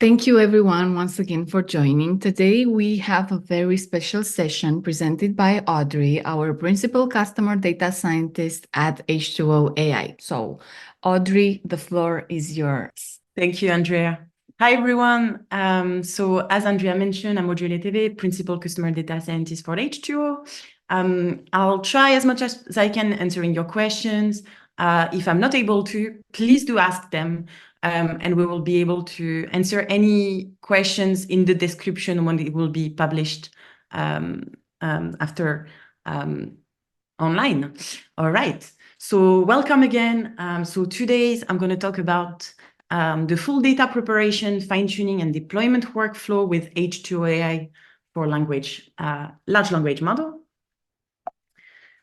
Thank you everyone once again for joining. Today we have a very special session presented by Audrey, our principal customer data scientist at H2O AI. So Audrey, the floor is yours. Thank you, Andrea. Hi, everyone. So as Andrea mentioned, I'm Audrey Leteve, principal customer data scientist for H2O. I'll try as much as I can answering your questions. If I'm not able to, please do ask them. And we will be able to answer any questions in the description when it will be published after online. All right. So welcome again. So today I'm going to talk about the full data preparation, fine-tuning, and deployment workflow with H2O AI for large language model.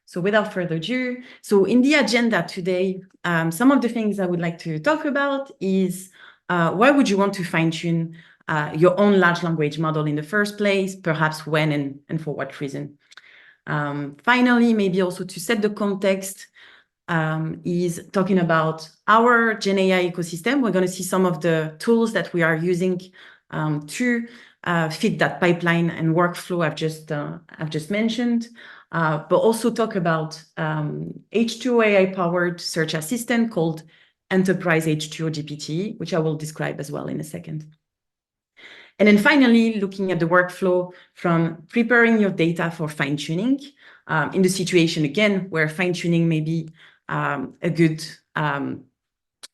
So without further ado, so in the agenda today, some of the things I would like to talk about is why would you want to fine-tune your own large language model in the first place, perhaps when and for what reason. Finally, maybe also to set the context, is talking about our GenAI ecosystem. We're going to see some of the tools that we are using to fit that pipeline and workflow I've just mentioned. But also talk about H2O AI-powered search assistant called Enterprise H2O GPT, which I will describe as well in a second. And then finally, looking at the workflow from preparing your data for fine-tuning in the situation, again, where fine-tuning may be a good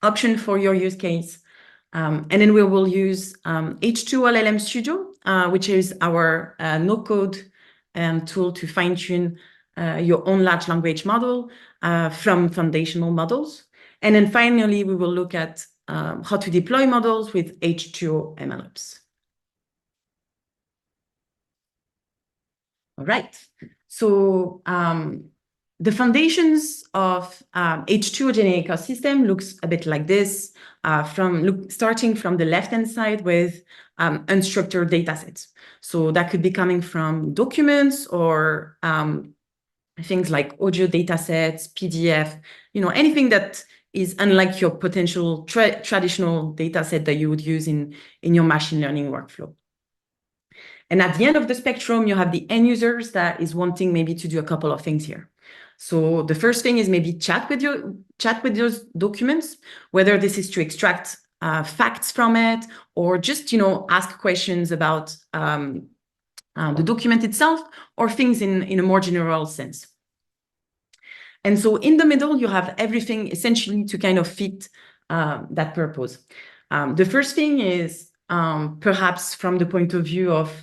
option for your use case. And then we will use H2O LLM Studio, which is our no-code tool to fine-tune your own large language model from foundational models. And then finally, we will look at how to deploy models with H2O MLOps. All right. So the foundations of H2O GenAI ecosystem looks a bit like this, starting from the left-hand side with unstructured data sets. So that could be coming from documents or things like audio data sets, PDF, anything that is unlike your potential traditional data set that you would use in your machine learning workflow. And at the end of the spectrum, you have the end users that is wanting maybe to do a couple of things here. So the first thing is maybe chat with those documents, whether this is to extract facts from it or just ask questions about the document itself or things in a more general sense. And so in the middle, you have everything essentially to kind of fit that purpose. The first thing is perhaps from the point of view of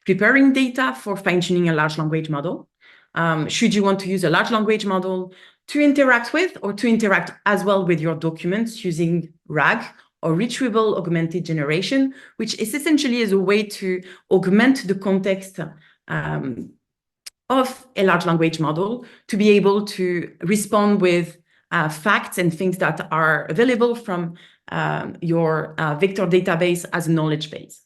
preparing data for fine-tuning a large language model. Should you want to use a large language model to interact with or to interact as well with your documents using RAG or Retrieval Augmented Generation, which is essentially a way to augment the context of a large language model to be able to respond with facts and things that are available from your vector database as a knowledge base.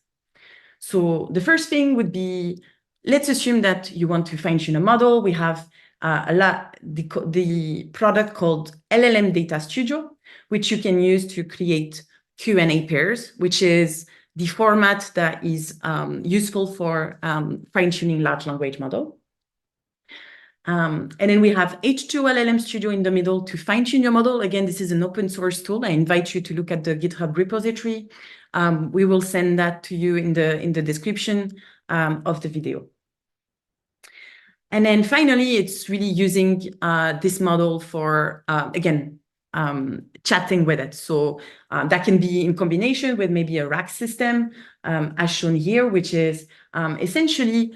So the first thing would be, let's assume that you want to fine-tune a model. We have the product called LLM Data Studio, which you can use to create Q&A pairs, which is the format that is useful for fine-tuning large language model. And then we have H2O LLM Studio in the middle to fine-tune your model. Again, this is an open source tool. I invite you to look at the GitHub repository. We will send that to you in the description of the video. And then finally, it's really using this model for, again, chatting with it. So that can be in combination with maybe a RAG system, as shown here, which is essentially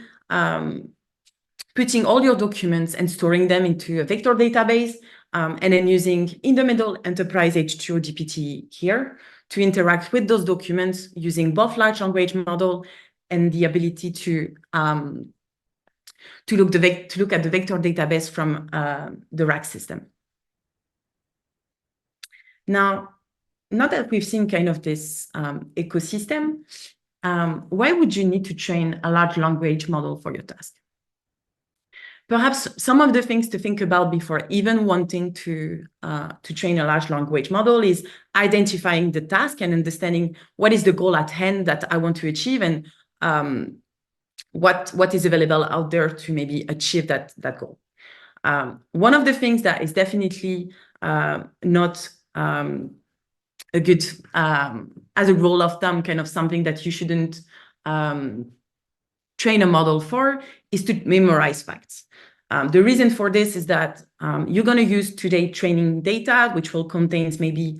putting all your documents and storing them into a vector database, and then using, in the middle, Enterprise H2O GPT here to interact with those documents using both large language model and the ability to look at the vector database from the RAG system. Now that we've seen kind of this ecosystem, why would you need to train a large language model for your task? perhaps some of the things to think about before even wanting to train a large language model is identifying the task and understanding what is the goal at hand that I want to achieve, and what is available out there to maybe achieve that goal. One of the things that is definitely not a good, as a rule of thumb, kind of something that you shouldn't train a model for, is to memorize facts. The reason for this is that you're going to use today training data, which will contain maybe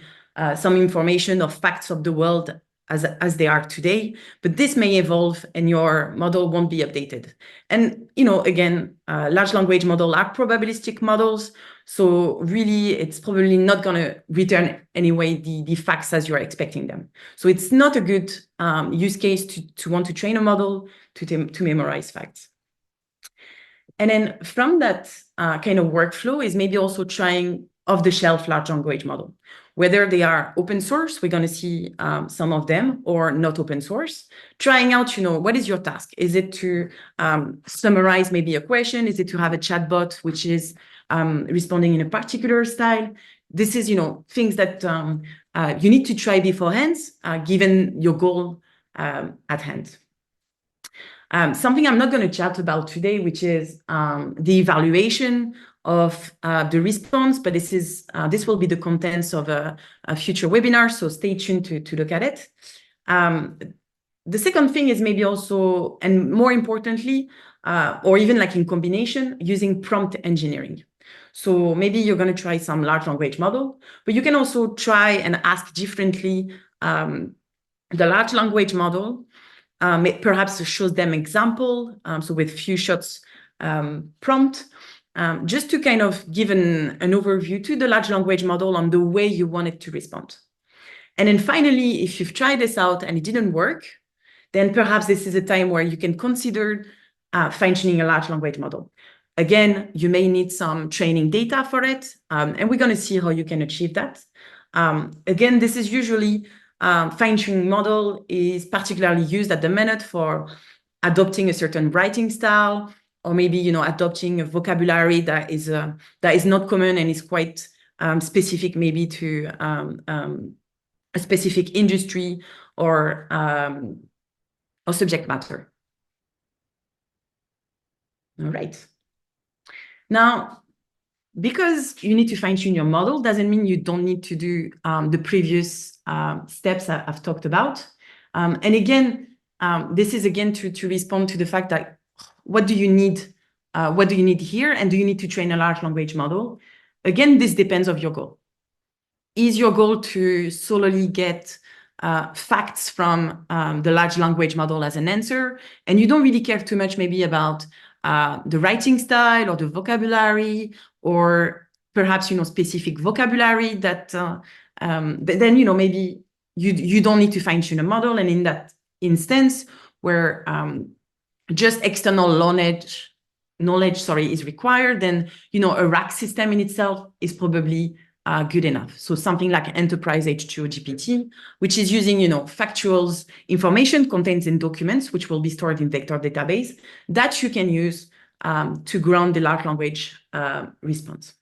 some information of facts of the world as they are today, but this may evolve and your model won't be updated. And, again, large language models are probabilistic models, so really it's probably not going to return anyway the facts as you're expecting them. So it's not a good use case to want to train a model to memorize facts. And then from that kind of workflow is maybe also trying off-the-shelf large language model, whether they are open source, we're going to see some of them, or not open source. Trying out, what is your task? Is it to summarize maybe a question? Is it to have a chatbot which is responding in a particular style? This is, things that you need to try beforehand, given your goal at hand. Something I'm not going to chat about today, which is the evaluation of the response, but this will be the contents of a future webinar, so stay tuned to look at it. The second thing is maybe also, and more importantly, or even like in combination, using prompt engineering. So maybe you're going to try some large language model, but you can also try and ask differently the large language model. It perhaps shows them example, so with few shots prompt, just to kind of give an overview to the large language model on the way you want it to respond. And then finally, if you've tried this out and it didn't work, then perhaps this is a time where you can consider fine-tuning a large language model. Again, you may need some training data for it, and we're going to see how you can achieve that. Again, this is usually fine-tuning model is particularly used at the minute for adopting a certain writing style, or maybe adopting a vocabulary that is not common and is quite specific, maybe to a specific industry or subject matter. All right. Now, because you need to fine-tune your model doesn't mean you don't need to do the previous steps I've talked about. And again, this is again to respond to the fact that what do you need? What do you need here? And do you need to train a large language model? Again, this depends on your goal. Is your goal to solely get facts from the large language model as an answer, and you don't really care too much maybe about the writing style or the vocabulary, or perhaps specific vocabulary that then maybe you don't need to fine-tune a model, and in that instance where just external knowledge is required, then a RAG system in itself is probably good enough. So something like Enterprise H2O GPT, which is using factuals information contained in documents, which will be stored in vector database, that you can use to ground the large language response.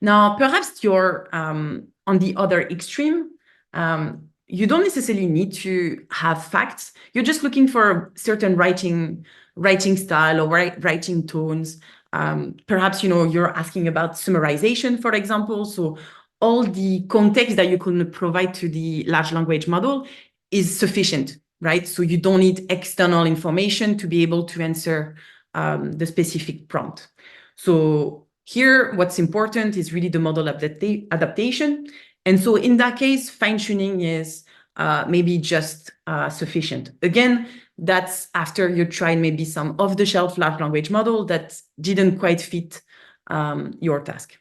Now, perhaps you're on the other extreme. You don't necessarily need to have facts. You're just looking for a certain writing style or writing tones. Perhaps you're asking about summarization, for example. So all the context that you can provide to the large language model is sufficient, right? So you don't need external information to be able to answer the specific prompt. So here, what's important is really the model adaptation. And so in that case, fine-tuning is maybe just sufficient. Again, that's after you tried maybe some off-the-shelf large language model that didn't quite fit your task.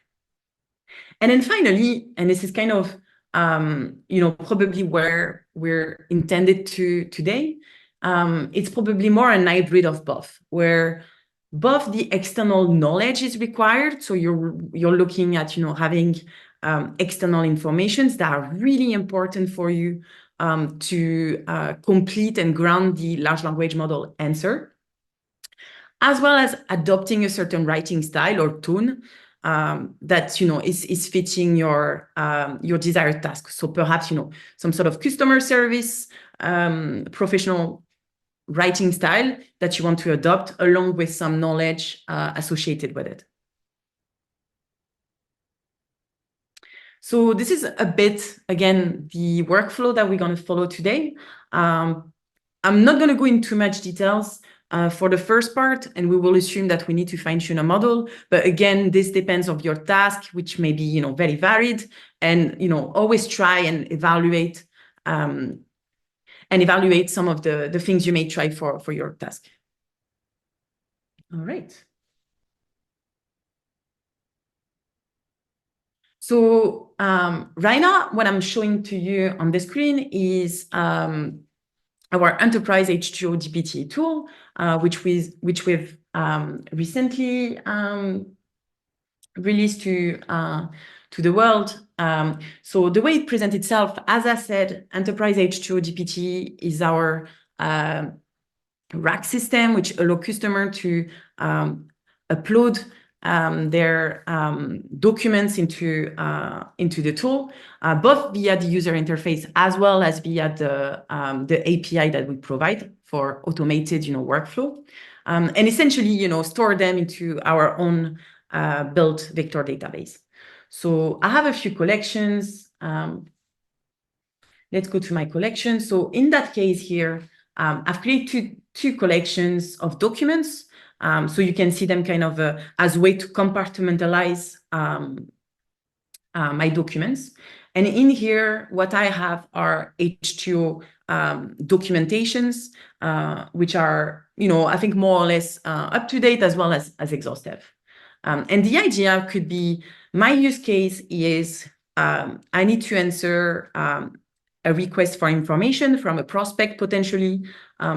And then finally, and this is kind of probably where we're intended to today, it's probably more an hybrid of both, where both the external knowledge is required. So you're looking at having external informations that are really important for you to complete and ground the large language model answer. as well as adopting a certain writing style or tone that is fitting your desired task. So perhaps some sort of customer service professional writing style that you want to adopt, along with some knowledge associated with it. So this is a bit, again, the workflow that we're going to follow today. I'm not going to go into too much details for the first part, and we will assume that we need to fine-tune a model. But again, this depends on your task, which may be very varied, and always try and evaluate some of the things you may try for your task. All right. So right now, what I'm showing to you on the screen is our enterprise H2O GPT tool, which we've recently released to the world. So the way it presents itself, as I said, enterprise H2O GPT is our rack system, which allows customers to upload their documents into the tool, both via the user interface as well as via the API that we provide for automated workflow, and essentially store them into our own built vector database. So I have a few collections. Let's go to my collection. So in that case here, I've created two collections of documents. So you can see them kind of as a way to compartmentalize my documents. And in here, what I have are H2O documentations, which are, I think more or less up to date as well as exhaustive. And the idea could be, my use case is I need to answer a request for information from a prospect potentially.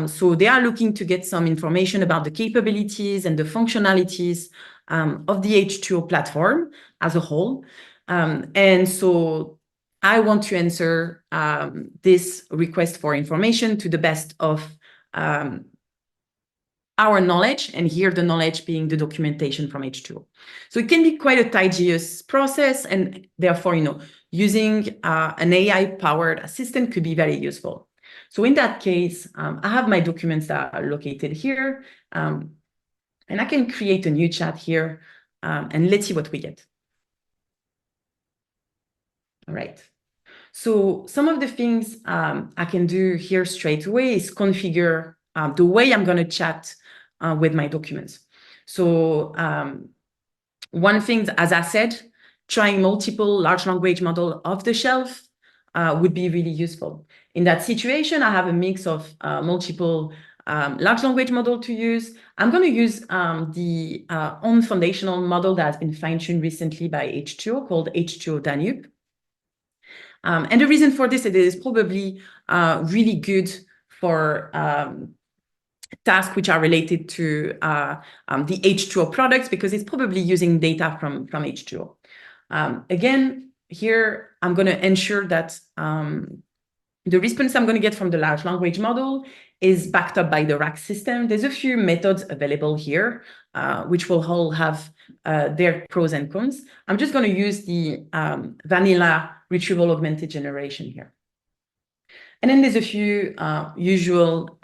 So they are looking to get some information about the capabilities and the functionalities of the H2O platform as a whole. And so I want to answer this request for information to the best of our knowledge, and here the knowledge being the documentation from H2O. So it can be quite a tedious process, and therefore, using an AI-powered assistant could be very useful. So in that case, I have my documents that are located here, and I can create a new chat here, and let's see what we get. All right. So some of the things I can do here straight away is configure the way I'm going to chat with my documents. So one thing, as I said, trying multiple large language model off the shelf would be really useful. In that situation, I have a mix of multiple large language model to use. I'm going to use the own foundational model that has been fine-tuned recently by H2O called H2O Danube. And the reason for this, it is probably really good for tasks which are related to the H2O products, because it's probably using data from H2O. Again, here, I'm going to ensure that the response I'm going to get from the large language model is backed up by the rack system. There's a few methods available here, which will all have their pros and cons. I'm just going to use the vanilla retrieval augmented generation here. And then there's a few usual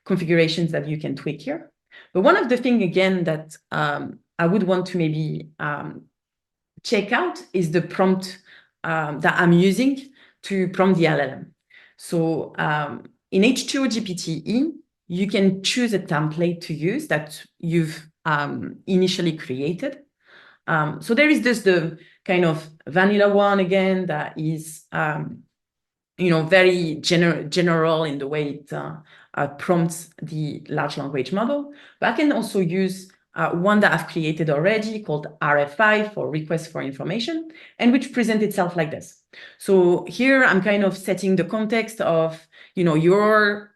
configurations that you can tweak here. But one of the things, again, that I would want to maybe check out is the prompt that I'm using to prompt the LLM. So in H2O GPT-E, you can choose a template to use that you've initially created. So there is just the kind of vanilla one, again, that is very general in the way it prompts the large language model. But I can also use one that I've created already called RFI, for request for information, and which presents itself like this. So here I'm kind of setting the context of, you're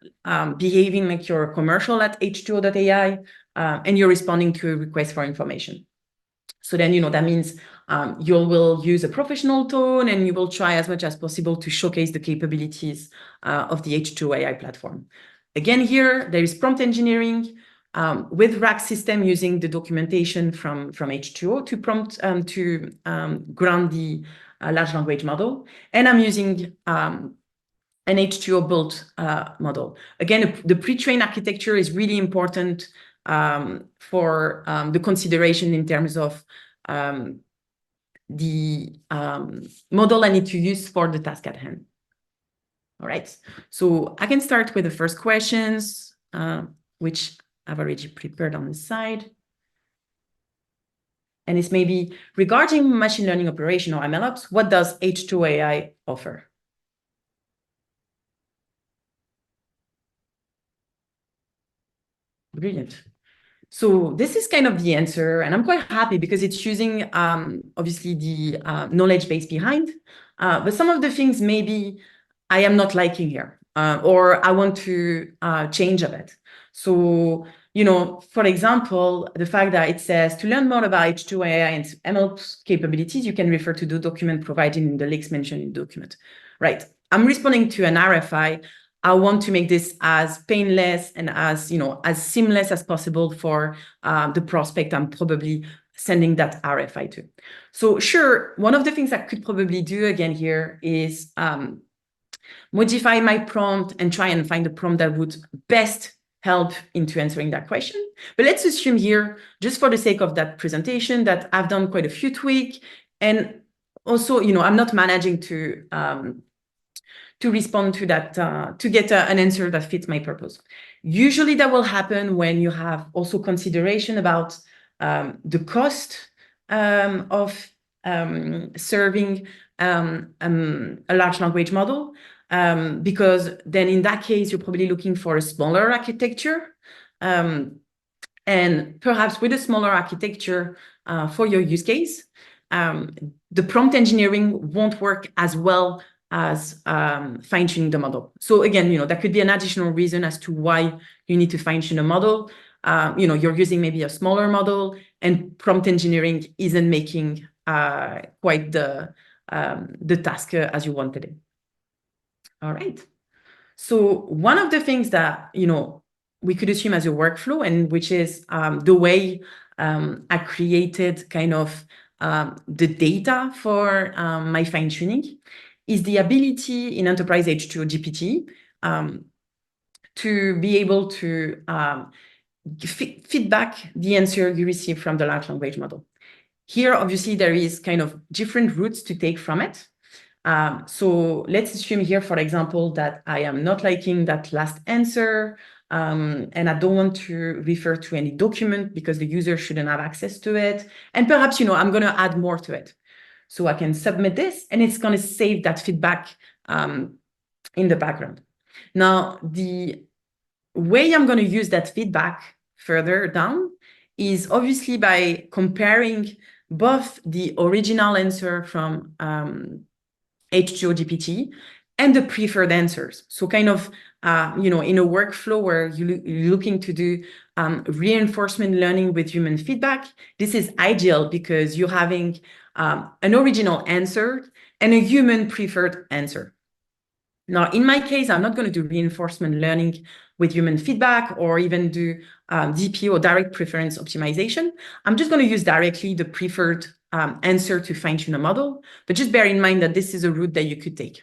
behaving like you're a commercial at H2O.ai, and you're responding to a request for information. So then, that means you will use a professional tone, and you will try as much as possible to showcase the capabilities of the H2O AI platform. Again, here, there is prompt engineering. with Rack system using the documentation from H2O to prompt ground the large language model. And I'm using an H2O built model. Again, the pre-trained architecture is really important for the consideration in terms of the model I need to use for the task at hand. All right, so I can start with the first questions, which I've already prepared on the side. And it's maybe regarding machine learning operation or MLOps, what does H2O AI offer? Brilliant. So this is kind of the answer, and I'm quite happy because it's using obviously the knowledge base behind, but some of the things maybe I am not liking here, or I want to change a bit. So, you know, for example, the fact that it says to learn more about H2O AI and ML capabilities, you can refer to the document provided in the links mentioned in the document. Right. I'm responding to an RFI. I want to make this as painless and as, you know, as seamless as possible for the prospect I'm probably sending that RFI to. So sure, one of the things I could probably do again here is modify my prompt and try and find a prompt that would best help into answering that question. But let's assume here, just for the sake of that presentation, that I've done quite a few tweaks. And also, you know, I'm not managing to respond to that, to get an answer that fits my purpose. Usually that will happen when you have also consideration about the cost of serving a large language model, because then in that case, you're probably looking for a smaller architecture. And perhaps with a smaller architecture for your use case, the prompt engineering won't work as well as fine-tuning the model. So again, you know, that could be an additional reason as to why you need to fine-tune a model. You know, you're using maybe a smaller model and prompt engineering isn't making quite the task as you wanted it. All right. So one of the things that, you know, we could assume as a workflow, and which is the way I created kind of the data for my fine-tuning, is the ability in Enterprise H2O GPT to be able to feedback the answer you receive from the large language model. Here, obviously, there is kind of different routes to take from it. So let's assume here, for example, that I am not liking that last answer, and I don't want to refer to any document because the user shouldn't have access to it. And perhaps, you know, I'm going to add more to it. So I can submit this, and it's going to save that feedback in the background. Now, the way I'm going to use that feedback further down is obviously by comparing both the original answer from H2O GPT and the preferred answers. So kind of, you know, in a workflow where you're looking to do reinforcement learning with human feedback, this is ideal because you're having an original answer and a human preferred answer. Now, in my case, I'm not going to do reinforcement learning with human feedback or even do DP or direct preference optimization. I'm just going to use directly the preferred answer to fine-tune a model, but just bear in mind that this is a route that you could take.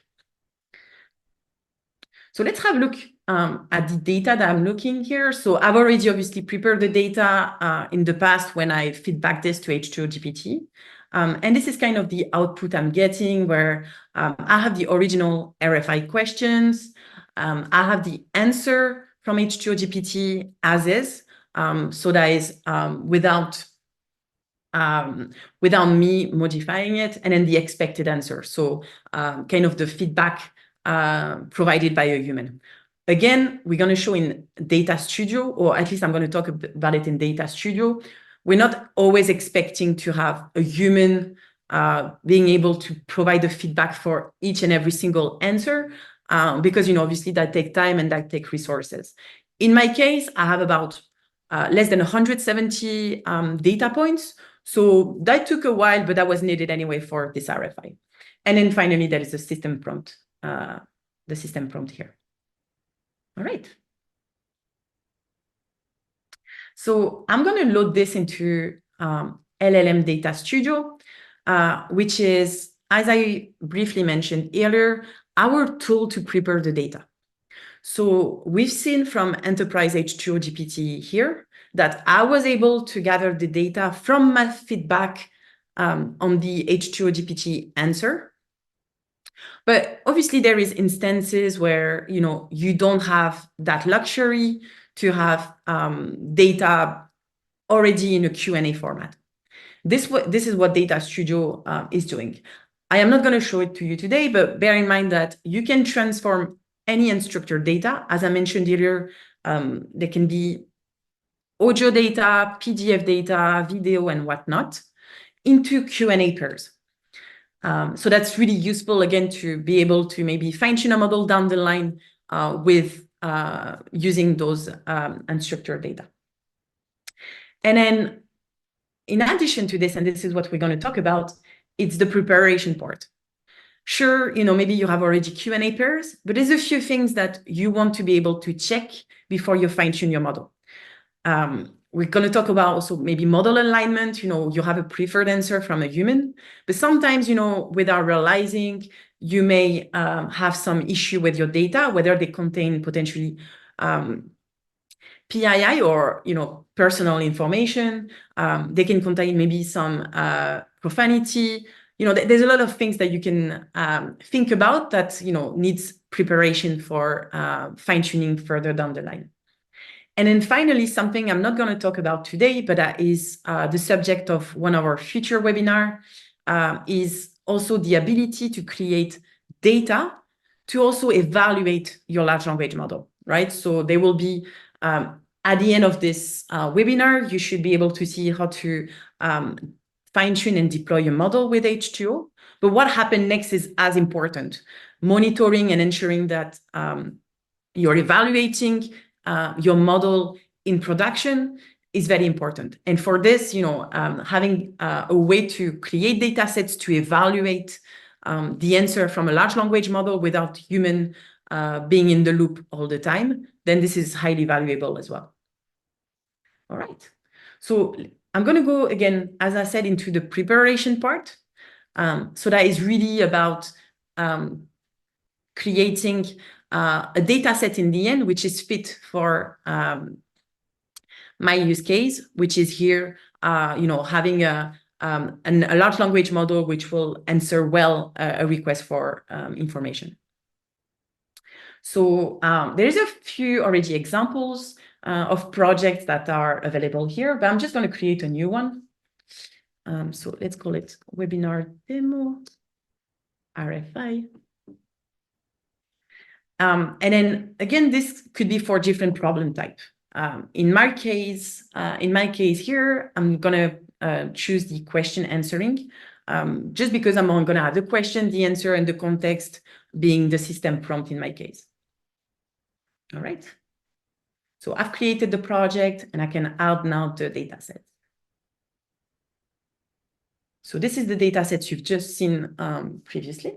So let's have a look at the data that I'm looking here. So I've already obviously prepared the data in the past when I feedback this to H2O GPT. And this is kind of the output I'm getting where I have the original RFI questions. I have the answer from H2O GPT as is. So that is without me modifying it, and then the expected answer. So kind of the feedback provided by a human. Again, we're going to show in Data Studio, or at least I'm going to talk about it in Data Studio. We're not always expecting to have a human being able to provide the feedback for each and every single answer, because, you know, obviously that takes time and that takes resources. In my case, I have about less than 170 data points. So that took a while, but that was needed anyway for this RFI. And then finally, there is a system prompt, the system prompt here. All right. So I'm going to load this into LLM Data Studio, which is, as I briefly mentioned earlier, our tool to prepare the data. So we've seen from Enterprise H2O GPT here that I was able to gather the data from my feedback on the H2O GPT answer. But obviously there is instances where you don't have that luxury to have data already in a Q&A format. This is what Data Studio is doing. I am not going to show it to you today, but bear in mind that you can transform any instructor data. As I mentioned earlier, there can be audio data, PDF data, video, and whatnot into Q&A pairs. So that's really useful, again, to be able to maybe fine-tune a model down the line with using those unstructured data. And then in addition to this, and this is what we're going to talk about, it's the preparation part. Sure, maybe you have already Q&A pairs, but there's a few things that you want to be able to check before you fine-tune your model. We're going to talk about also maybe model alignment. You have a preferred answer from a human, but sometimes, without realizing, you may have some issue with your data, whether they contain potentially PII or, personal information. They can contain maybe some profanity. There's a lot of things that you can think about that, needs preparation for fine-tuning further down the line. And then finally, something I'm not going to talk about today, but that is the subject of one of our future webinars, is also the ability to create data to also evaluate your large language model, right? So there will be, at the end of this webinar, you should be able to see how to fine-tune and deploy a model with H2O. But what happened next is as important. Monitoring and ensuring that you're evaluating your model in production is very important. And for this, having a way to create data sets to evaluate the answer from a large language model without human being in the loop all the time, then this is highly valuable as well. All right. So I'm going to go again, as I said, into the preparation part. So that is really about creating a data set in the end, which is fit for my use case, which is here, having a large language model which will answer well a request for information. So there's a few already examples of projects that are available here, but I'm just going to create a new one. So let's call it webinar demo RFI. And then again, this could be for different problem type. In my case here, I'm gonna choose the question answering, just because I'm gonna have the question, the answer, and the context being the system prompt in my case. All right. So I've created the project and I can add now the data set. So this is the data set you've just seen previously.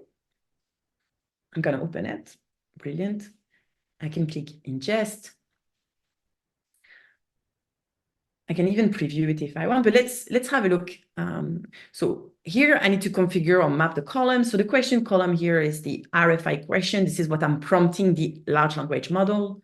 I'm gonna open it. Brilliant. I can click ingest. I can even preview it if I want, but let's have a look. So here I need to configure or map the column. So the question column here is the RFI question. This is what I'm prompting the large language model.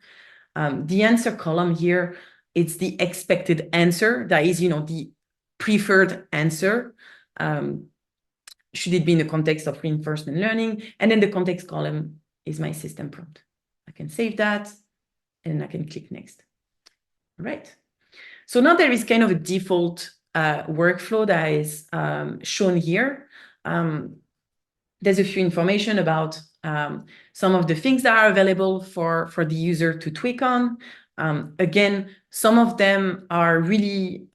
The answer column here, it's the expected answer. That is, the preferred answer. Should it be in the context of reinforcement learning? And then the context column is my system prompt. I can save that and I can click next. All right. So now there is kind of a default workflow that is shown here. There's a few information about some of the things that are available for the user to tweak on. Again, some of them are really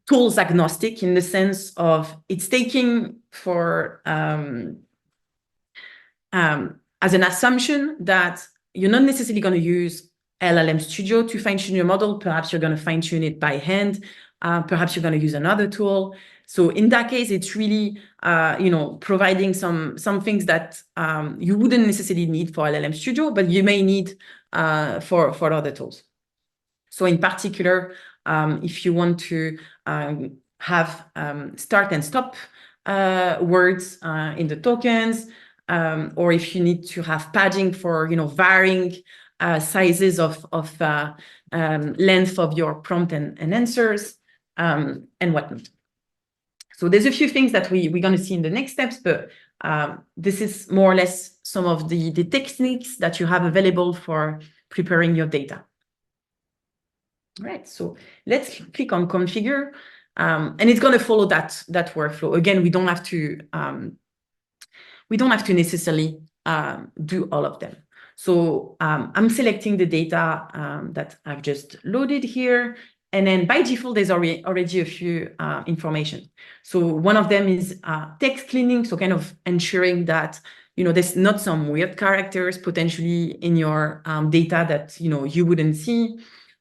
tools agnostic in the sense of it's taking for as an assumption that you're not necessarily going to use LLM Studio to fine-tune your model. Perhaps you're going to fine-tune it by hand. Perhaps you're going to use another tool. So in that case, it's really, providing some things that you wouldn't necessarily need for LLM Studio, but you may need for other tools. So in particular, if you want to have start and stop words in the tokens, or if you need to have padding for varying sizes of length of your prompt and answers, and whatnot. So there's a few things that we're going to see in the next steps, but this is more or less some of the techniques that you have available for preparing your data. All right, so let's click on configure, and it's going to follow that workflow. Again, we don't have to necessarily do all of them. So I'm selecting the data that I've just loaded here. And then by default, there's already a few information. So one of them is text cleaning. So kind of ensuring that, there's not some weird characters potentially in your data that, you wouldn't see.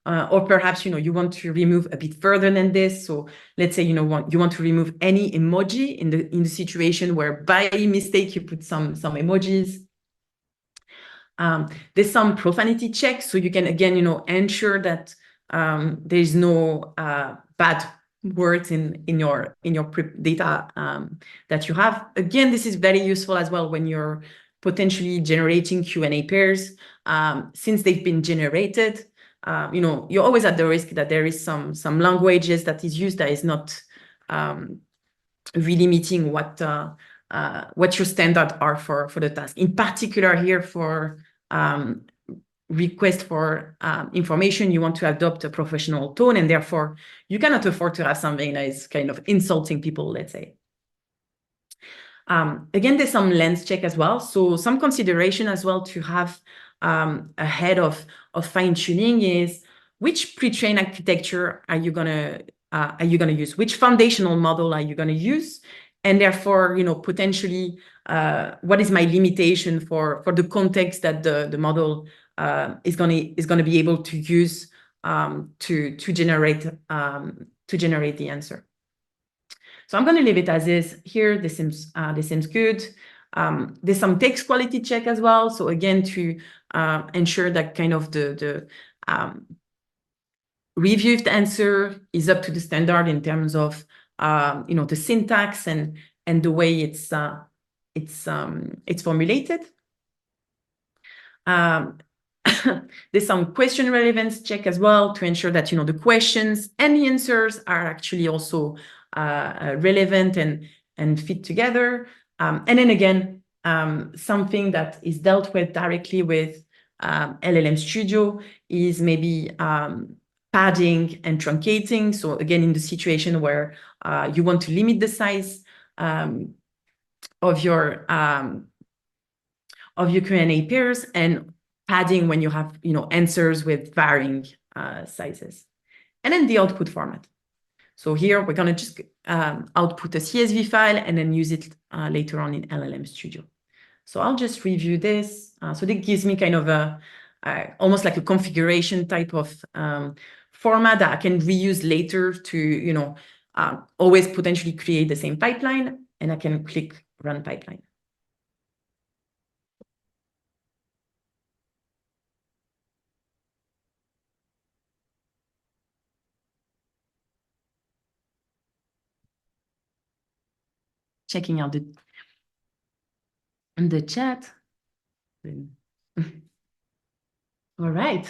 Or perhaps, you want to remove a bit further than this. So let's say, you want to remove any emoji in the situation where by mistake you put some emojis. There's some profanity checks. So you can, again, ensure that there's no bad words in your data that you have. Again, this is very useful as well when you're potentially generating Q&A pairs. Since they've been generated, you're always at the risk that there is some languages that is used that is not really meeting what your standards are for the task. In particular here for request for information, you want to adopt a professional tone, and therefore you cannot afford to have something that is kind of insulting people, let's say. Again, there's some lens check as well. So some consideration as well to have ahead of fine-tuning is which pre-trained architecture are you gonna use? Which foundational model are you gonna use? And therefore, potentially, what is my limitation for the context that the model is gonna be able to use to generate the answer. So I'm going to leave it as is here. This seems good. There's some text quality check as well. So again, to ensure that kind of the reviewed answer is up to the standard in terms of the syntax and the way it's formulated. There's some question relevance check as well to ensure that the questions and the answers are actually also relevant and fit together. And then again, something that is dealt with directly with LLM Studio is maybe padding and truncating. So again, in the situation where you want to limit the size of your Q&A pairs, and padding when you have answers with varying sizes. And then the output format. So here we're going to just output a CSV file and then use it later on in LLM Studio. So I'll just review this. So that gives me kind of almost like a configuration type of format that I can reuse later to always potentially create the same pipeline, and I can click Run Pipeline. Checking out the chat. All right.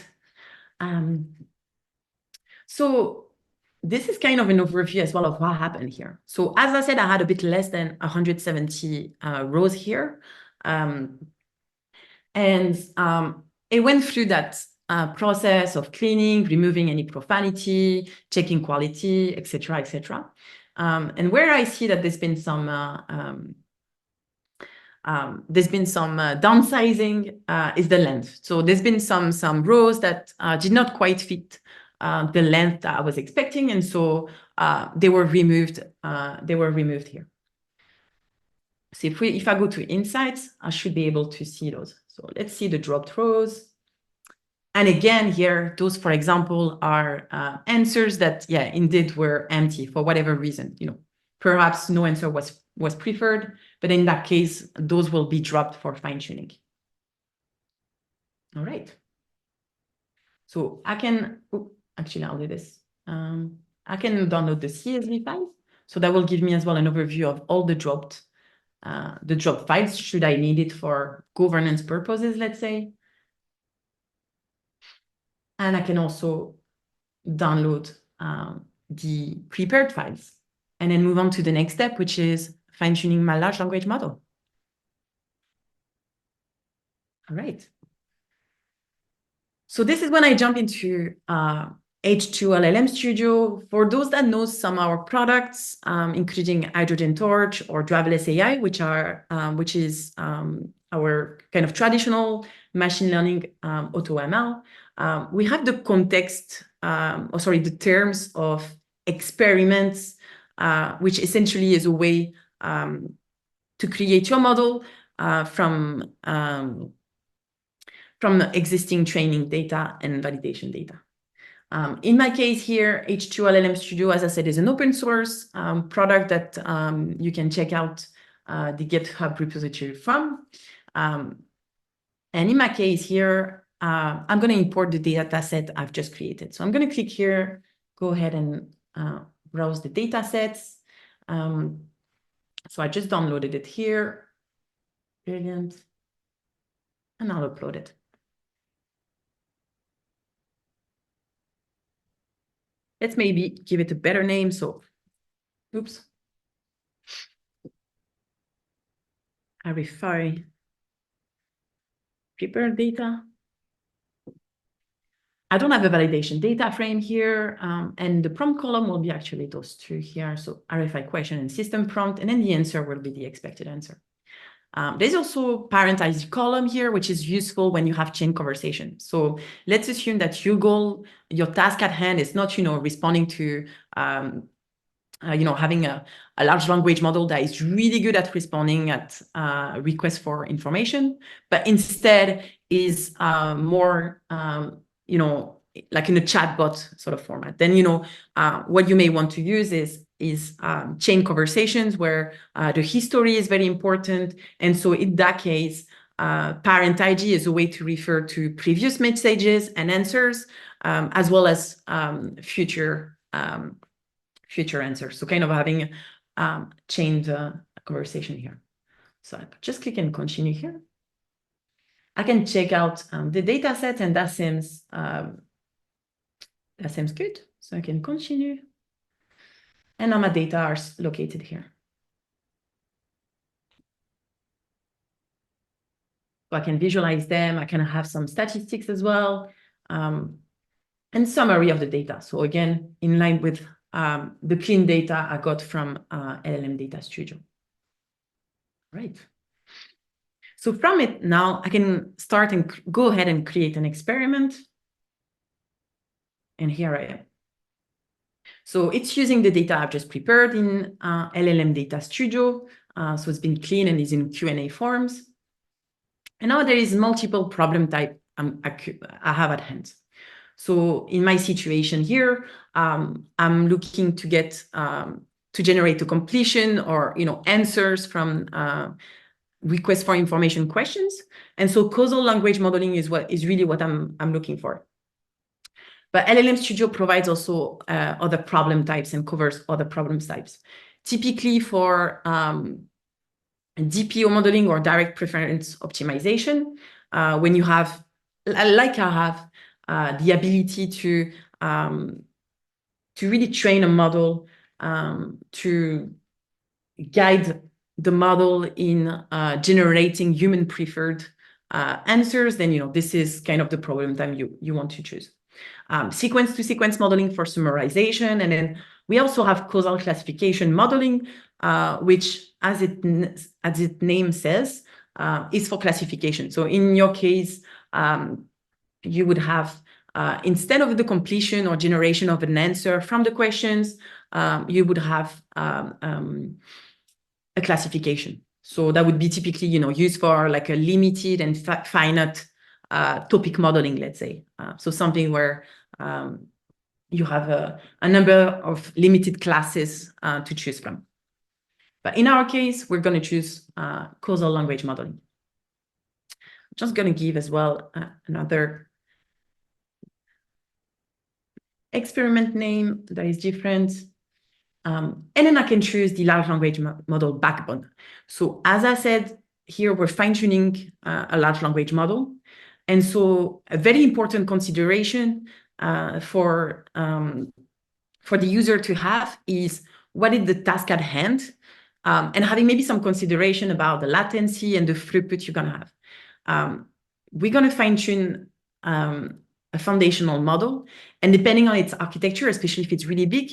So this is kind of an overview as well of what happened here. So as I said, I had a bit less than 170 rows here. And it went through that process of cleaning, removing any profanity, checking quality, etc., etc. And where I see that there's been some downsizing is the length. So there's been some rows that did not quite fit the length that I was expecting, and so they were removed. Here. So if I go to Insights, I should be able to see those. So let's see the dropped rows. And again, here, those, for example, are answers that, yeah, indeed were empty for whatever reason. Perhaps no answer was preferred, but in that case, those will be dropped for fine-tuning. All right. So I can, actually, I'll do this. I can download the CSV file. So that will give me as well an overview of all the dropped files, should I need it for governance purposes, let's say. And I can also download the prepared files and then move on to the next step, which is fine-tuning my large language model. All right. So this is when I jump into H2O LLM Studio. For those that know some of our products, including Hydrogen Torch or Driverless AI, which is our kind of traditional machine learning auto ML, we have the context, the terms of experiments, which essentially is a way to create your model from existing training data and validation data. In my case here, H2O LLM Studio, as I said, is an open source product that you can check out the GitHub repository from. And in my case here, I'm going to import the data set I've just created. So I'm going to click here, go ahead and browse the data sets. So I just downloaded it here. Brilliant. And I'll upload it. Let's maybe give it a better name. So, oops. RFI prepared data. I don't have a validation data frame here. And the prompt column will be actually those two here. So RFI question and system prompt, and then the answer will be the expected answer. There's also Parenti Column here, which is useful when you have chain conversation. So let's assume that your task at hand is not, responding to, having a large language model that is really good at responding at requests for information, but instead is more, like in a chatbot sort of format. Then, what you may want to use is chain conversations where the history is very important. And so in that case, Parenti is a way to refer to previous messages and answers, as well as future answers. So kind of having chained conversation here. So I just click and continue here. I can check out the data set, and that seems good. So I can continue. And now my data are located here. So I can visualize them. I can have some statistics as well, and summary of the data. So again, in line with the clean data I got from LLM Data Studio. Right. So from it now, I can start and go ahead and create an experiment. And here I am. So it's using the data I've just prepared in LLM Data Studio. So it's been clean and is in Q&A forms. And now there is multiple problem type I have at hand. So in my situation here, I'm looking to get to generate a completion or answers from requests for information questions. And so causal language modeling is really what I'm looking for. But LLM Studio provides also other problem types and covers other problem types. Typically for DPO modeling or direct preference optimization, when you have, like I have, the ability to really train a model to guide the model in generating human preferred answers, then this is kind of the problem time you want to choose. Sequence to sequence modeling for summarization, and then we also have causal classification modeling, which, as its name says, is for classification. So in your case, you would have, instead of the completion or generation of an answer from the questions, you would have a classification. So that would be typically, used for like a limited and finite topic modeling, let's say. So something where you have a number of limited classes to choose from. But in our case, we're going to choose causal language modeling. I'm just going to give as well another experiment name that is different. And then I can choose the large language model backbone. So as I said, here we're fine-tuning a large language model. And so a very important consideration for the user to have is what is the task at hand, and having maybe some consideration about the latency and the throughput you're going to have. We're going to fine-tune a foundational model, and depending on its architecture, especially if it's really big,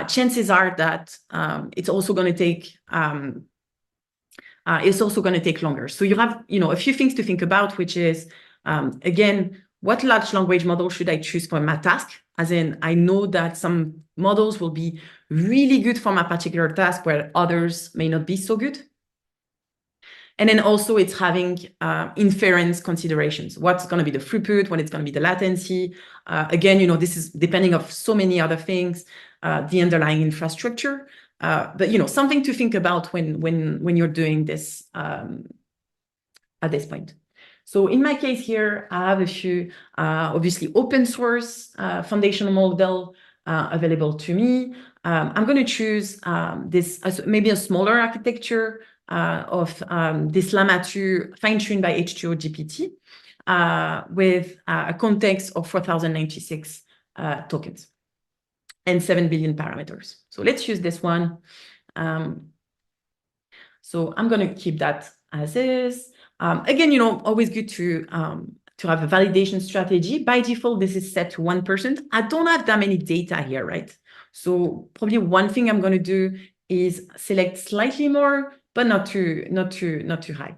chances are that it's also going to take longer. So you have a few things to think about, which is again, what large language model should I choose for my task? As in, I know that some models will be really good for my particular task where others may not be so good. And then also it's having inference considerations. What's going to be the throughput, what it's going to be the latency. Again, this is depending on so many other things, the underlying infrastructure. But something to think about when you're doing this at this point. So in my case here, I have a few obviously open source foundational model available to me. I'm going to choose this maybe a smaller architecture of this Llama 2 fine-tuned by H2O GPT with a context of 4,096 tokens and 7 billion parameters. So let's use this one. So I'm going to keep that as is. Again, always good to have a validation strategy. By default, this is set to 1%. I don't have that many data here, right? So probably one thing I'm going to do is select slightly more, but not too high.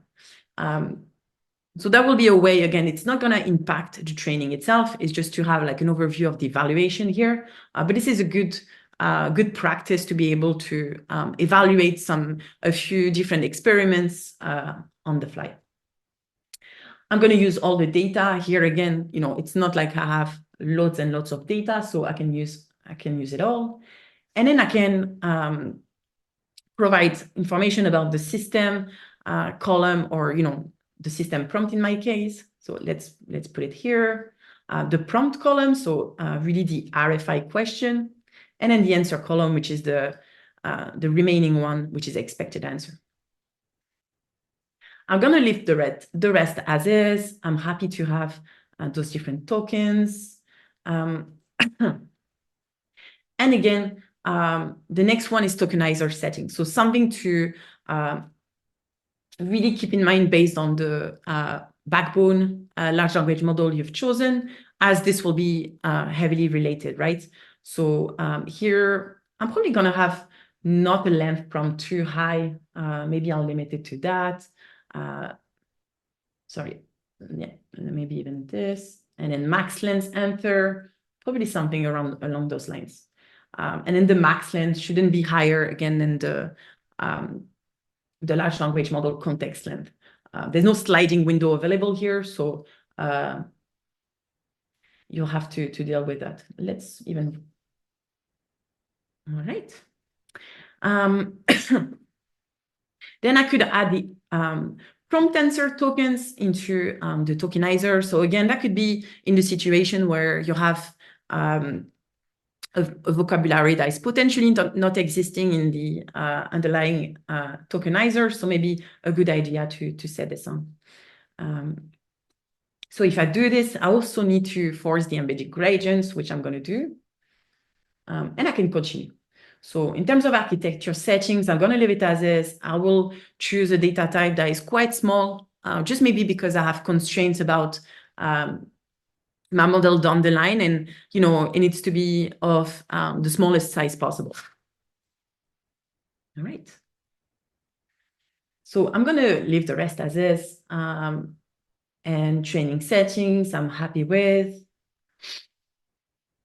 So that will be a way, again, it's not going to impact the training itself. It's just to have like an overview of the evaluation here. But this is a good practice to be able to evaluate a few different experiments on the fly. I'm going to use all the data here again. It's not like I have loads and lots of data, so I can use it all. And then I can provide information about the system column, or the system prompt in my case. So let's put it here. The prompt column, so really the RFI question, and then the answer column, which is the remaining one, which is expected answer. I'm going to leave the rest as is. I'm happy to have those different tokens. And again, the next one is Tokenizer Settings. So something to really keep in mind based on the backbone large language model you've chosen, as this will be heavily related, right? So here, I'm probably going to have not a length prompt too high. Maybe I'll limit it to that. Sorry, yeah, maybe even this. And then max length answer, probably something along those lines. And then the max length shouldn't be higher, again, than the large language model context length. There's no sliding window available here, so you'll have to deal with that. Let's even... All right. Then I could add the prompt answer tokens into the tokenizer. So again, that could be in the situation where you have a vocabulary that is potentially not existing in the underlying tokenizer. So maybe a good idea to set this on. So if I do this, I also need to force the embedded gradients, which I'm going to do. And I can continue. So in terms of architecture settings, I'm going to leave it as is. I will choose a data type that is quite small, just maybe because I have constraints about my model down the line, and it needs to be of the smallest size possible. All right. So I'm going to leave the rest as is. And training settings, I'm happy with.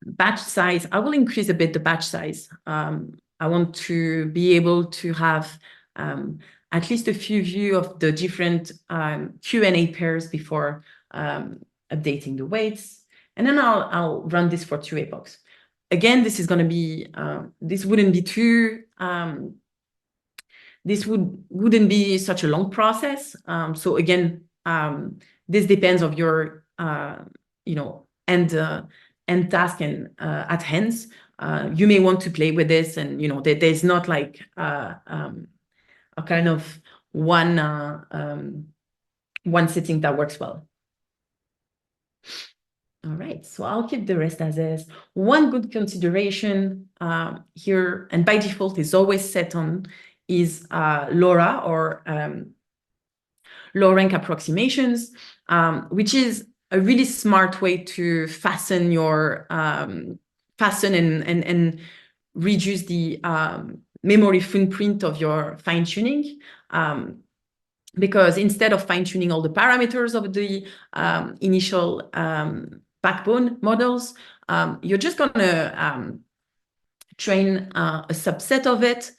Batch size, I will increase a bit the batch size. I want to be able to have at least a few views of the different Q&A pairs before updating the weights. And then I'll run this for 2 epochs. Again, this is going to be, this wouldn't be too, this wouldn't be such a long process. So again, this depends of your, and task and at hands, you may want to play with this, and there's not like a kind of one setting that works well. All right, so I'll keep the rest as is. One good consideration here, and by default is always set on, is LoRa, or low rank approximations, which is a really smart way to fasten your and reduce the memory footprint of your fine-tuning. Because instead of fine-tuning all the parameters of the initial backbone models, you're just going to train a subset of it,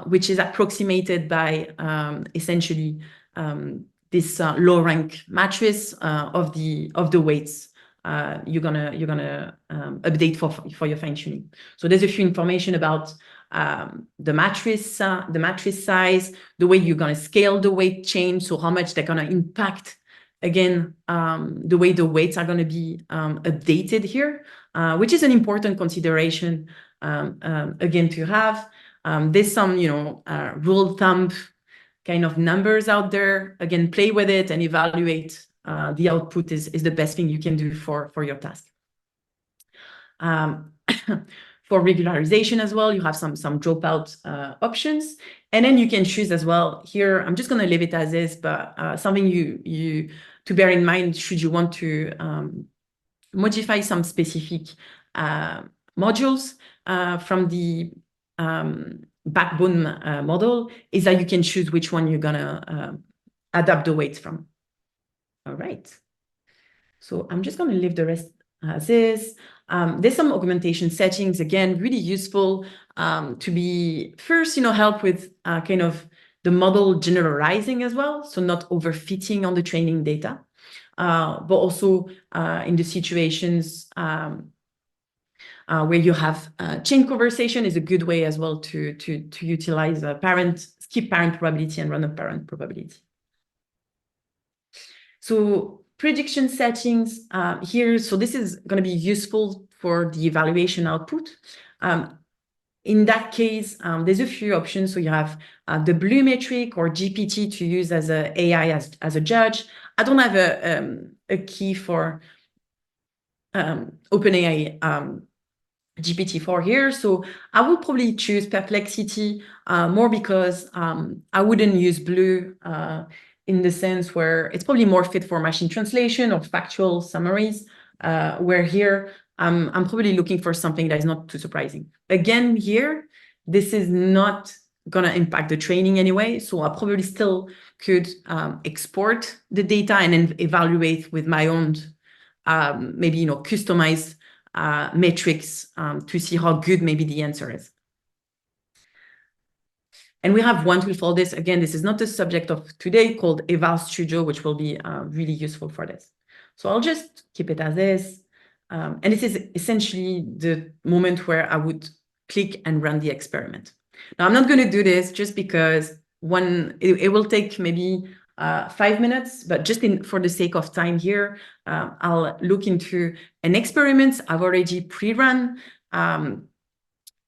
which is approximated by essentially this low rank matrix of the weights you're gonna update for your fine-tuning. So there's a few information about the matrix size, the way you're gonna scale the weight change, so how much they're gonna impact again the way the weights are gonna be updated here, which is an important consideration again to have. There's some rule of thumb kind of numbers out there. Again, play with it and evaluate. The output is the best thing you can do for your task. For regularization as well, you have some dropout options, and then you can choose as well. Here, I'm just going to leave it as is, but something you to bear in mind should you want to modify some specific modules from the backbone model, is that you can choose which one you're gonna adapt the weights from. All right. So I'm just gonna leave the rest as is. There's some augmentation settings, again, really useful to be first, help with kind of the model generalizing as well, so not overfitting on the training data, but also in the situations where you have chain conversation is a good way as well to utilize skip parent probability and random parent probability. So prediction settings here. So this is going to be useful for the evaluation output. In that case, there's a few options. So you have the blue metric or GPT to use as a AI as a judge. I don't have a key for OpenAI GPT-4 here, so I will probably choose Perplexity more because I wouldn't use blue in the sense where it's probably more fit for machine translation or factual summaries, where here I'm probably looking for something that is not too surprising. Again, here, this is not gonna impact the training anyway, so I probably still could export the data and then evaluate with my own maybe customized metrics to see how good maybe the answer is. And we have one tool for this. Again, this is not the subject of today, called Eval Studio, which will be really useful for this. So I'll just keep it as is. And this is essentially the moment where I would click and run the experiment. Now, I'm not going to do this just because it will take maybe 5 minutes, but just for the sake of time here, I'll look into an experiment I've already pre-run,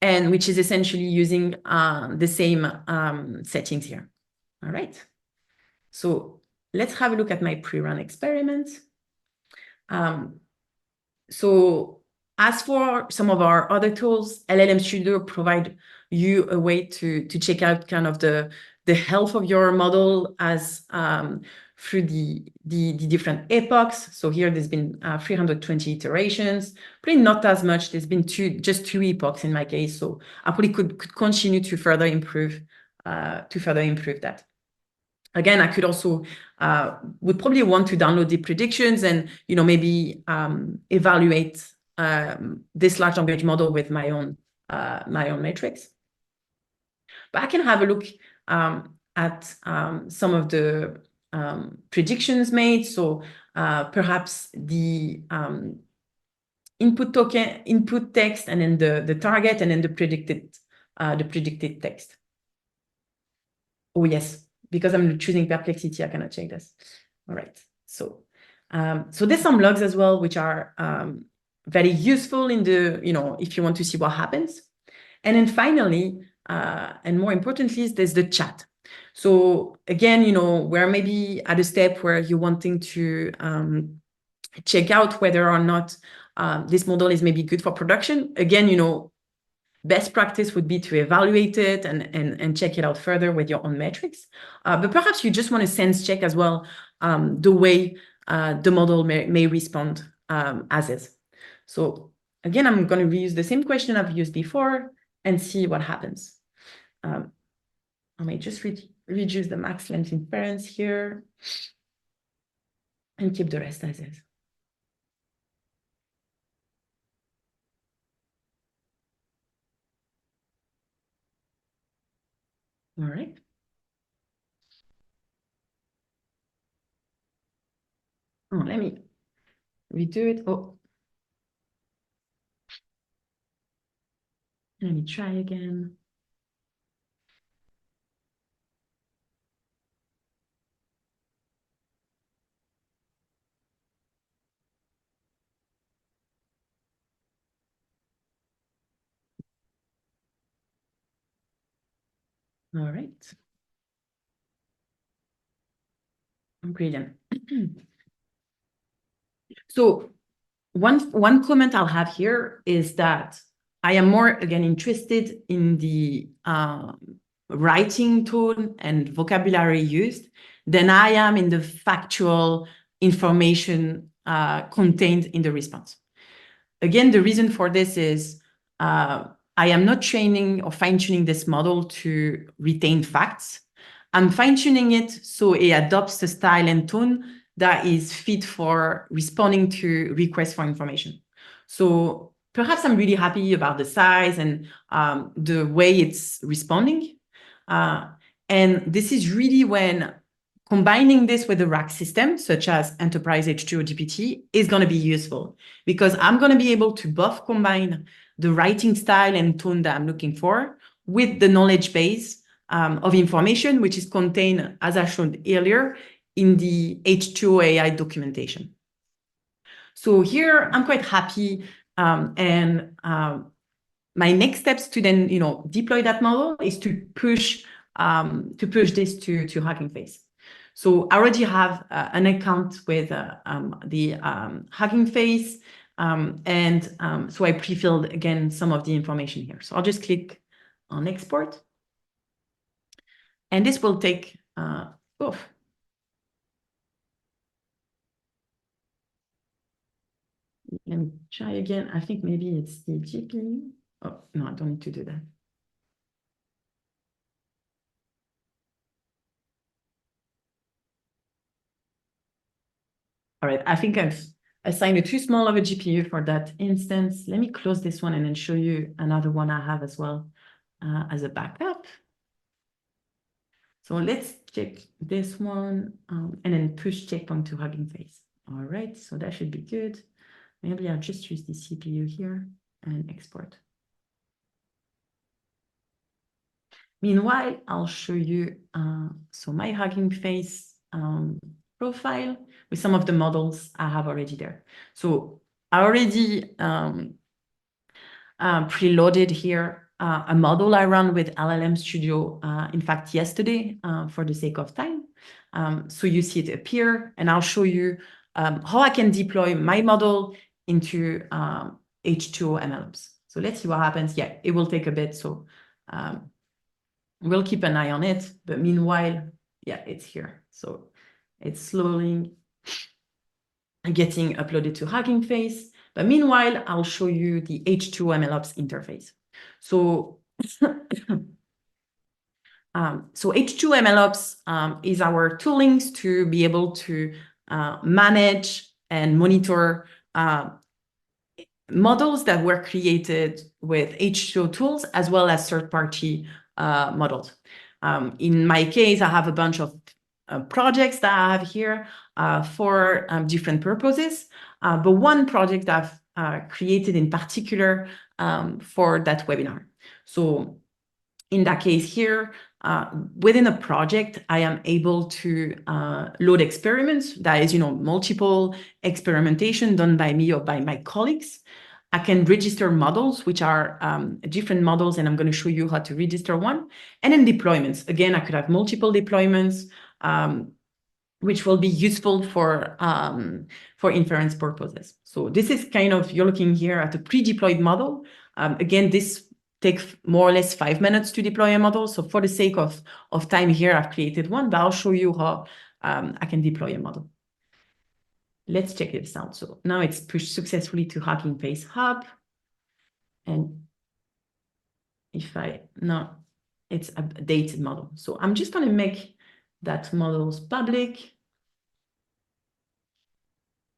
and which is essentially using the same settings here. All right. So let's have a look at my pre-run experiment. So as for some of our other tools, LLM Studio provide you a way to check out kind of the health of your model as through the different epochs. So here there's been 320 iterations, probably not as much. There's been just two epochs in my case. So I probably could continue to further improve that. Again, I could also would probably want to download the predictions and maybe evaluate this large language model with my own metrics. But I can have a look at some of the predictions made. So perhaps the input text, and then the target, and then the predicted text. Oh yes, because I'm choosing Perplexity, I cannot check this. All right. So there's some logs as well, which are very useful in the, if you want to see what happens. And then finally, and more importantly, there's the chat. So again, we're maybe at a step where you're wanting to check out whether or not this model is maybe good for production. Again, best practice would be to evaluate it and check it out further with your own metrics. But perhaps you just want to sense check as well the way the model may respond as is. So again, I'm going to reuse the same question I've used before and see what happens. I may just reduce the max length inference here and keep the rest as is. All right. Oh, let me redo it. Oh, let me try again. All right. Brilliant. So one comment I'll have here is that I am more, again, interested in the writing tone and vocabulary used than I am in the factual information contained in the response. Again, the reason for this is I am not training or fine-tuning this model to retain facts. I'm fine-tuning it so it adopts the style and tone that is fit for responding to requests for information. So perhaps I'm really happy about the size and the way it's responding. And this is really when combining this with a rack system, such as Enterprise H2O GPT, is going to be useful because I'm going to be able to both combine the writing style and tone that I'm looking for with the knowledge base of information, which is contained, as I showed earlier, in the H2O AI documentation. So here, I'm quite happy. My next steps to then, deploy that model is to push this to Hugging Face. So I already have an account with the Hugging Face, so I pre-filled again some of the information here. So I'll just click on export, and this will take both. Let me try again. I think maybe it's the GPU. Oh no, I don't need to do that. All right, I think I've assigned a too small of a GPU for that instance. Let me close this one and then show you another one I have as well as a backup. So let's check this one and then push checkpoint to Hugging Face. All right, so that should be good. Maybe I'll just use the CPU here and export. Meanwhile, I'll show you so my Hugging Face profile with some of the models I have already there. So I already preloaded here a model I ran with LLM Studio, in fact, yesterday for the sake of time. So you see it appear, and I'll show you how I can deploy my model into H2O MLOps. So let's see what happens. Yeah, it will take a bit, so we'll keep an eye on it. But meanwhile, yeah, it's here. So it's slowly getting uploaded to Hugging Face. But meanwhile, I'll show you the H2O MLOps interface. So, H2O MLOps is our toolings to be able to manage and monitor models that were created with H2O tools as well as third-party models. In my case, I have a bunch of projects that I have here for different purposes, but one project I've created in particular for that webinar. So in that case here, within a project, I am able to load experiments. That is, multiple experimentation done by me or by my colleagues. I can register models, which are different models, and I'm going to show you how to register one. And then deployments. Again, I could have multiple deployments, which will be useful for inference purposes. So this is kind of, you're looking here at a pre-deployed model. Again, this takes more or less 5 minutes to deploy a model. So for the sake of time here, I've created one, but I'll show you how I can deploy a model. Let's check this out. So now it's pushed successfully to Hugging Face Hub. And if no, it's a dated model. So I'm just going to make that models public.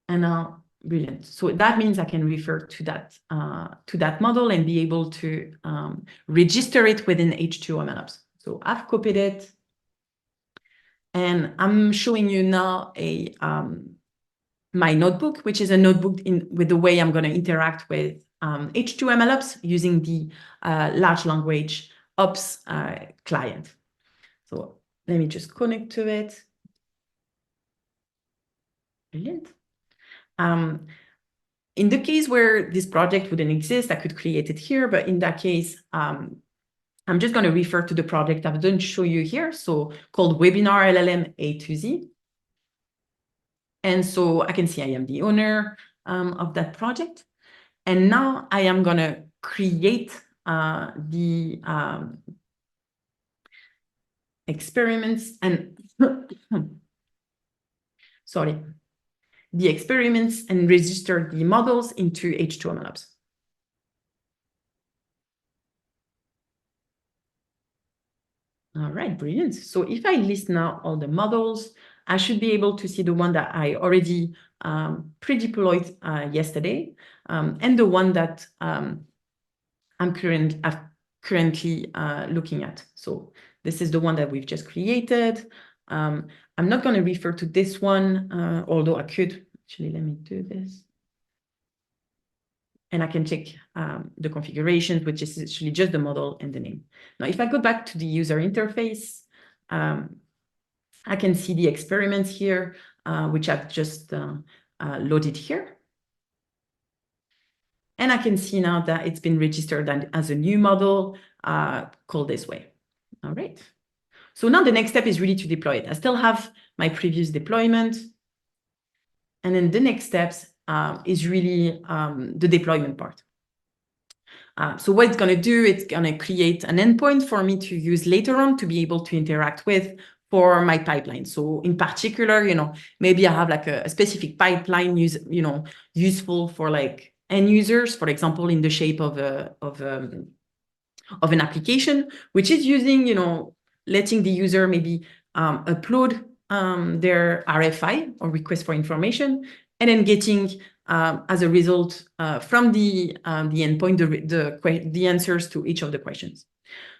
And now, brilliant. So that means I can refer to that model and be able to register it within H2O MLOps. So I've copied it. And I'm showing you now my notebook, which is a notebook with the way I'm going to interact with H2O MLOps using the large language ops client. So let me just connect to it. Brilliant. In the case where this project wouldn't exist, I could create it here. But in that case, I'm just going to refer to the project I've done show you here. So called Webinar LLM A to Z. And so I can see I am the owner of that project. And now I am going to create the experiments and sorry, the experiments and register the models into H2O MLOps. All right, brilliant. So if I list now all the models, I should be able to see the one that I already pre-deployed yesterday, and the one that I'm currently looking at. So this is the one that we've just created. I'm not going to refer to this one, although I could. Actually, let me do this. And I can check the configurations, which is actually just the model and the name. Now, if I go back to the user interface, I can see the experiments here, which I've just loaded here. And I can see now that it's been registered as a new model called this way. All right. So now the next step is really to deploy it. I still have my previous deployment. And then the next steps is really the deployment part. So what it's going to do, it's going to create an endpoint for me to use later on to be able to interact with for my pipeline. So in particular, maybe I have like a specific pipeline useful for like end users, for example, in the shape of an application, which is using, letting the user maybe upload their RFI or request for information, and then getting, as a result, from the endpoint, the answers to each of the questions.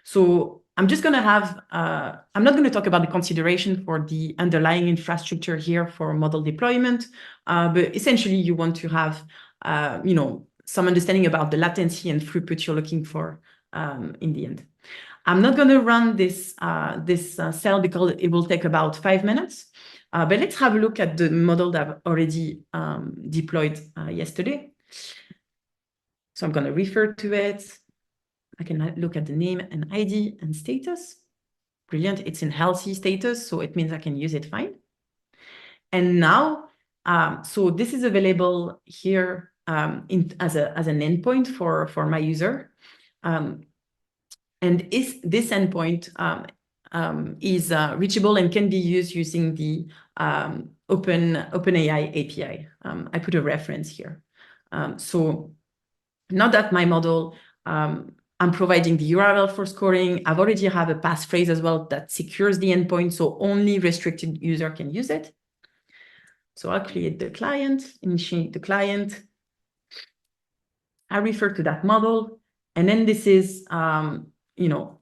So I'm just going to have, I'm not going to talk about the consideration for the underlying infrastructure here for model deployment, but essentially you want to have, some understanding about the latency and throughput you're looking for in the end. I'm not going to run this cell because it will take about 5 minutes. But let's have a look at the model that I've already deployed yesterday. So I'm going to refer to it. I can look at the name and ID and status. Brilliant. It's in healthy status, so it means I can use it fine. And now, so this is available here as an endpoint for my user. And this endpoint is reachable and can be used using the OpenAI API. I put a reference here. So now that my model, I'm providing the URL for scoring. I've already have a passphrase as well that secures the endpoint, so only restricted user can use it. So I'll create the client, initiate the client. I refer to that model, and then this is, again, you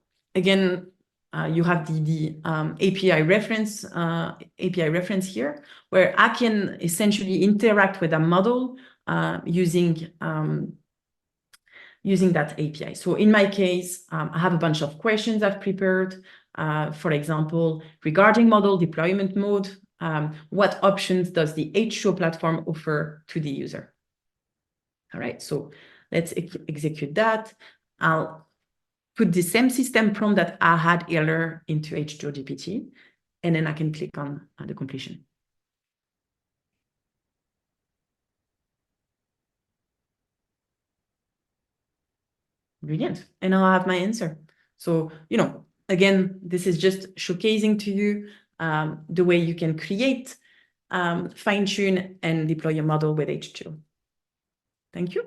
have the API reference here, where I can essentially interact with a model using using that API. So in my case, I have a bunch of questions I've prepared. For example, regarding model deployment mode, what options does the H2O platform offer to the user? All right, so let's execute that. I'll put the same system prompt that I had earlier into H2O GPT, and then I can click on the completion. Brilliant. And now I have my answer. So, again, this is just showcasing to you the way you can create, fine-tune, and deploy a model with H2O. Thank you.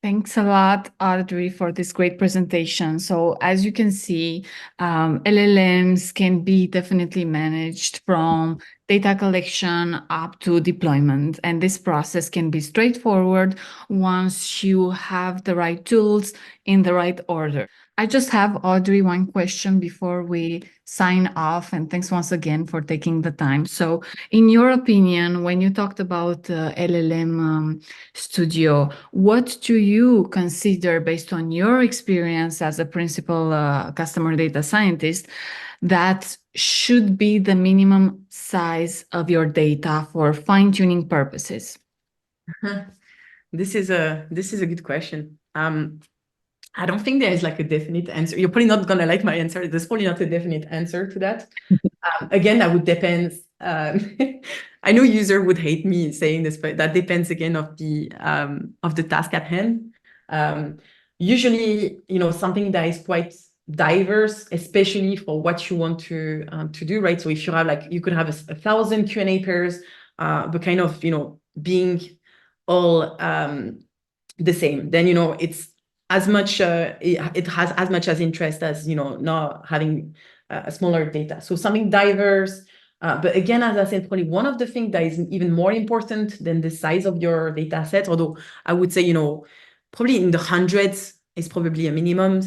Thanks a lot, Audrey, for this great presentation. So as you can see, LLMs can be definitely managed from data collection up to deployment. And this process can be straightforward once you have the right tools in the right order. I just have, Audrey, one question before we sign off. And thanks once again for taking the time. So in your opinion, when you talked about LLM Studio, what do you consider, based on your experience as a principal customer data scientist, that should be the minimum size of your data for fine-tuning purposes? This is a good question. I don't think there is like a definite answer. You're probably not gonna like my answer. There's probably not a definite answer to that. Again, that would depend. I know user would hate me saying this, but that depends again of the task at hand. Usually, something that is quite diverse, especially for what you want to do, right? So if you have you could have 1,000 Q&A pairs, but kind of being all the same, then it's as much it has as much as interest as not having a smaller data. So something diverse. But again, as I said, probably one of the things that is even more important than the size of your data set, although I would say, probably in the hundreds is probably a minimum,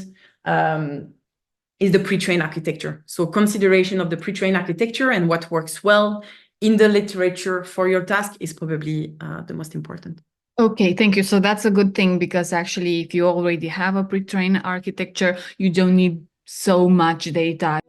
is the pre-trained architecture. So consideration of the pre-trained architecture and what works well in the literature for your task is probably the most important. Okay, thank you. So that's a good thing, because actually, if you already have a pre-trained architecture, you don't need so much data.